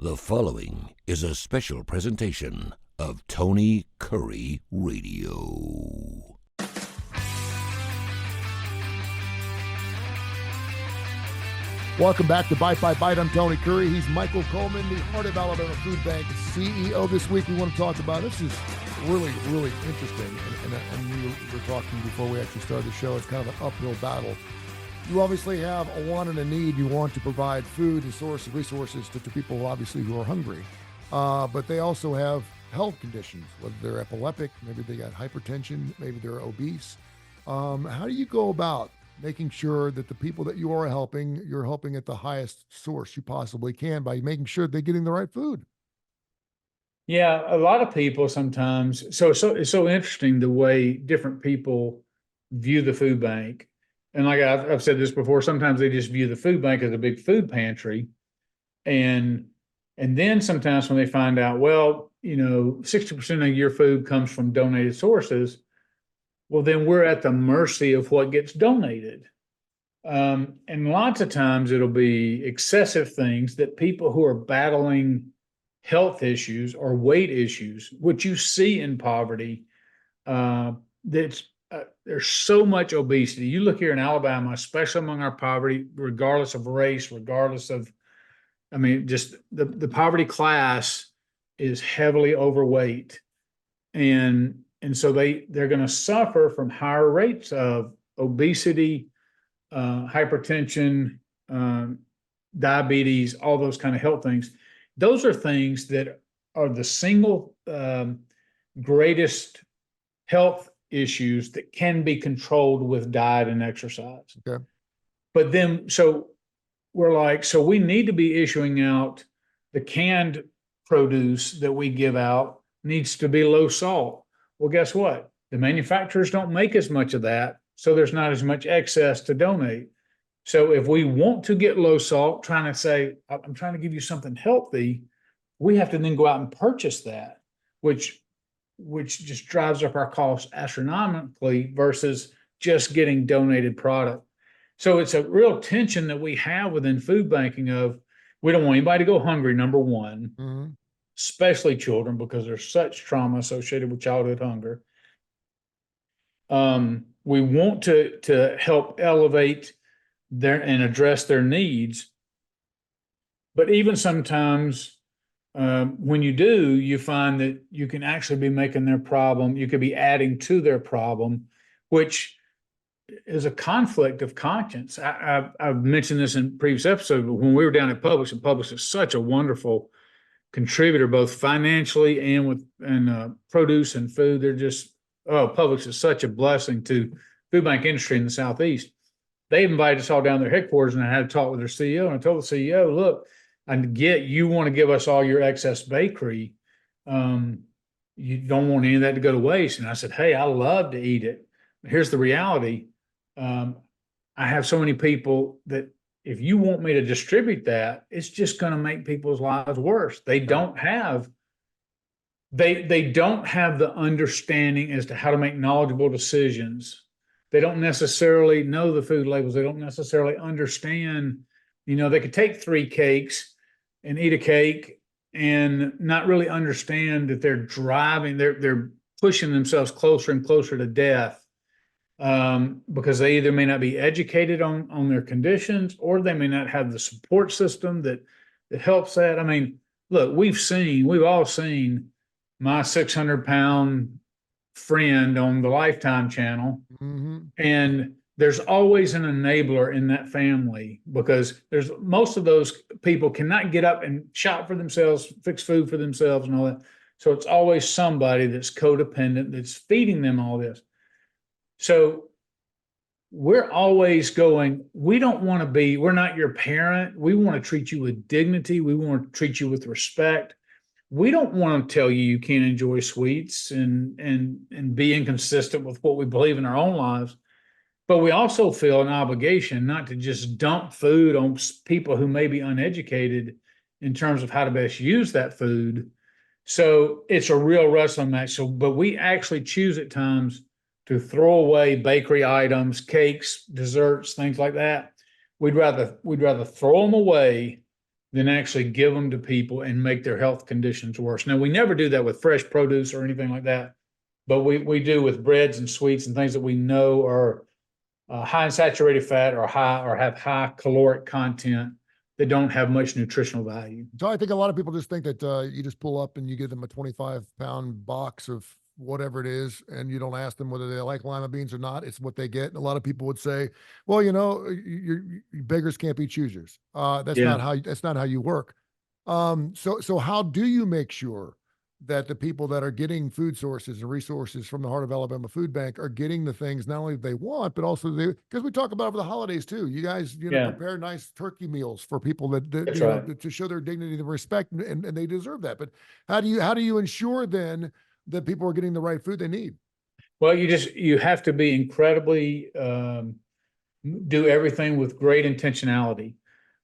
The following is a special presentation of Tony Kurre Radio. Welcome back to Bite by Bite. I'm Tony Kurre. He's Michael Coleman, the Heart of Alabama Food Bank CEO. This week we want to talk about, this is really, really interesting. And we were talking before we actually started the show. It's kind of an uphill battle. You obviously have a want and a need. You want to provide food and resources to people, obviously, who are hungry. But they also have health conditions, whether they're epileptic, maybe they got hypertension, maybe they're obese. How do you go about making sure that the people that you are helping, you're helping at the highest source you possibly can by making sure they're getting the right food? Yeah, a lot of people sometimes, so it's so interesting the way different people view the food bank. And like I've said this before, sometimes they just view the food bank as a big food pantry. And then sometimes when they find out, well, 60% of your food comes from donated sources, well, then we're at the mercy of what gets donated. And lots of times it'll be excessive things that people who are battling health issues or weight issues, which you see in poverty, there's so much obesity. You look here in Alabama, especially among our poverty, regardless of race, just the poverty class is heavily overweight. And so they're going to suffer from higher rates of obesity, hypertension, diabetes, all those kind of health things. Those are things that are the single greatest health issues that can be controlled with diet and exercise. Okay. But then, so we need to be issuing out the canned produce that we give out needs to be low salt. Well, guess what? The manufacturers don't make as much of that, so there's not as much excess to donate. So if we want to get low salt, trying to say, I'm trying to give you something healthy, we have to then go out and purchase that, which just drives up our costs astronomically versus just getting donated product. So it's a real tension that we have within food banking of, we don't want anybody to go hungry, number one, especially children, because there's such trauma associated with childhood hunger. We want to help elevate and address their needs. But even sometimes when you do, you find that you can actually be making their problem, you could be adding to their problem, which is a conflict of conscience. I've mentioned this in previous episodes, but when we were down at Publix, and Publix is such a wonderful contributor, both financially and with produce and food. They're just, Publix is such a blessing to food bank industry in the Southeast. They invited us all down to their headquarters, and I had a talk with their CEO, and I told the CEO, look, I get you want to give us all your excess bakery. You don't want any of that to go to waste. And I said, hey, I love to eat it. Here's the reality. I have so many people that if you want me to distribute that, it's just going to make people's lives worse. They don't have the understanding as to how to make knowledgeable decisions. They don't necessarily know the food labels. They don't necessarily understand, they could take 3 cakes and eat a cake and not really understand that they're pushing themselves closer and closer to death because they either may not be educated on their conditions, or they may not have the support system that helps that. I mean, look, we've all seen my 600-pound friend on the Lifetime channel, and there's always an enabler in that family, because most of those people cannot get up and shop for themselves, fix food for themselves and all that. So it's always somebody that's codependent that's feeding them all this. So we're always going, we're not your parent. We want to treat you with dignity. We want to treat you with respect. We don't want to tell you can't enjoy sweets and be inconsistent with what we believe in our own lives. But we also feel an obligation not to just dump food on people who may be uneducated in terms of how to best use that food. So it's a real wrestling match. But we actually choose at times to throw away bakery items, cakes, desserts, things like that. We'd rather throw them away than actually give them to people and make their health conditions worse. Now, we never do that with fresh produce or anything like that, but we do with breads and sweets and things that we know are high in saturated fat or have high caloric content that don't have much nutritional value. So I think a lot of people just think that you just pull up and you give them a 25-pound box of whatever it is, and you don't ask them whether they like lima beans or not. It's what they get. And a lot of people would say, well, you beggars can't be choosers. That's Yeah. not how you work. So how do you make sure that the people that are getting food sources and resources from the Heart of Alabama Food Bank are getting the things not only they want, but also because we talk about over the holidays too. You guys, prepare nice turkey meals for people that That's right. to show their dignity and respect, and they deserve that. But how do you ensure then that people are getting the right food they need? Well, you have to be incredibly do everything with great intentionality,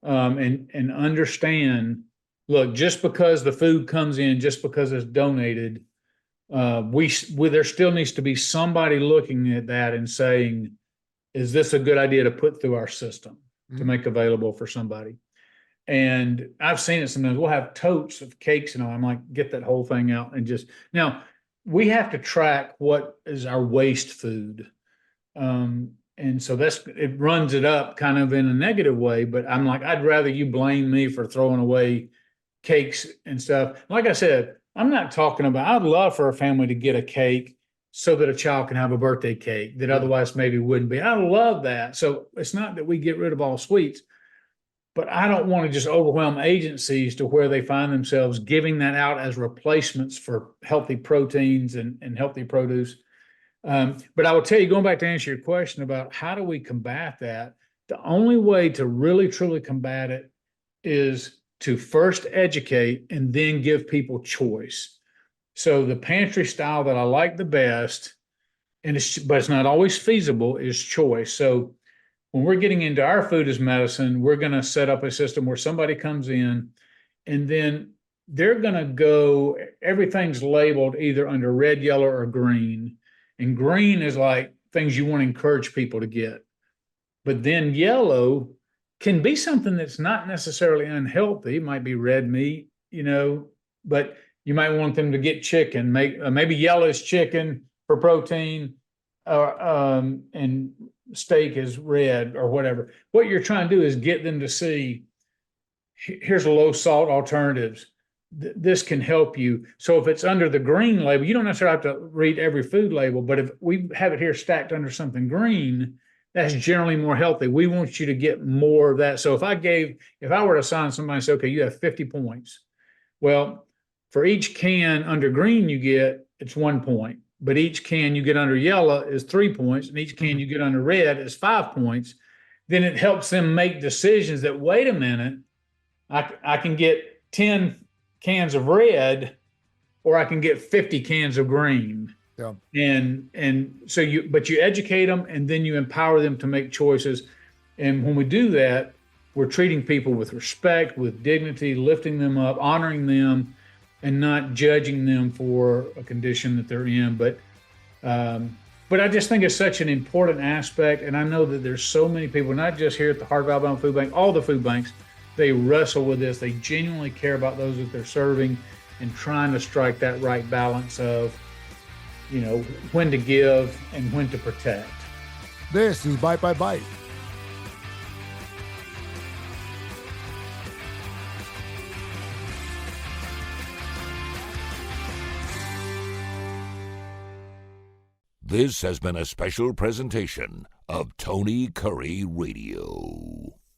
and understand. Look, just because the food comes in, just because it's donated, there still needs to be somebody looking at that and saying, "Is this a good idea to put through our system to make available for somebody?" And I've seen it sometimes. We'll have totes of cakes, and I'm like, get that whole thing out and just now. We have to track what is our waste food. And so it runs it up kind of in a negative way, but I'm like, I'd rather you blame me for throwing away cakes and stuff. Like I said, I'm not talking about, I'd love for a family to get a cake so that a child can have a birthday cake that otherwise maybe wouldn't be. I love that. So it's not that we get rid of all sweets, but I don't want to just overwhelm agencies to where they find themselves giving that out as replacements for healthy proteins and healthy produce. But I will tell you, going back to answer your question about how do we combat that, the only way to really, truly combat it is to first educate and then give people choice. So the pantry style that I like the best, but it's not always feasible, is choice. So when we're getting into our food as medicine, we're going to set up a system where somebody comes in and then they're going to go, everything's labeled either under red, yellow, or green. And green is like things you want to encourage people to get. But then yellow can be something that's not necessarily unhealthy. It might be red meat, but you might want them to get chicken. Maybe yellow is chicken for protein, and steak is red or whatever. What you're trying to do is get them to see, here's a low salt alternatives. This can help you. So if it's under the green label, you don't necessarily have to read every food label, but if we have it here stacked under something green, that's generally more healthy. We want you to get more of that. So if I were to assign somebody and say, okay, you have 50 points. Well, for each can under green it's 1 point. But each can you get under yellow is 3 points, and each can you get under red is 5 points. Then it helps them make decisions that, wait a minute, I can get 10 cans of red, or I can get 50 cans of green. Yeah. And so you educate them, and then you empower them to make choices. And when we do that, we're treating people with respect, with dignity, lifting them up, honoring them, and not judging them for a condition that they're in. But I just think it's such an important aspect. And I know that there's so many people, not just here at the Heart of Alabama Food Bank, all the food banks, they wrestle with this. They genuinely care about those that they're serving and trying to strike that right balance of, when to give and when to protect. This is Bite by Bite. This has been a special presentation of Tony Kurre Radio.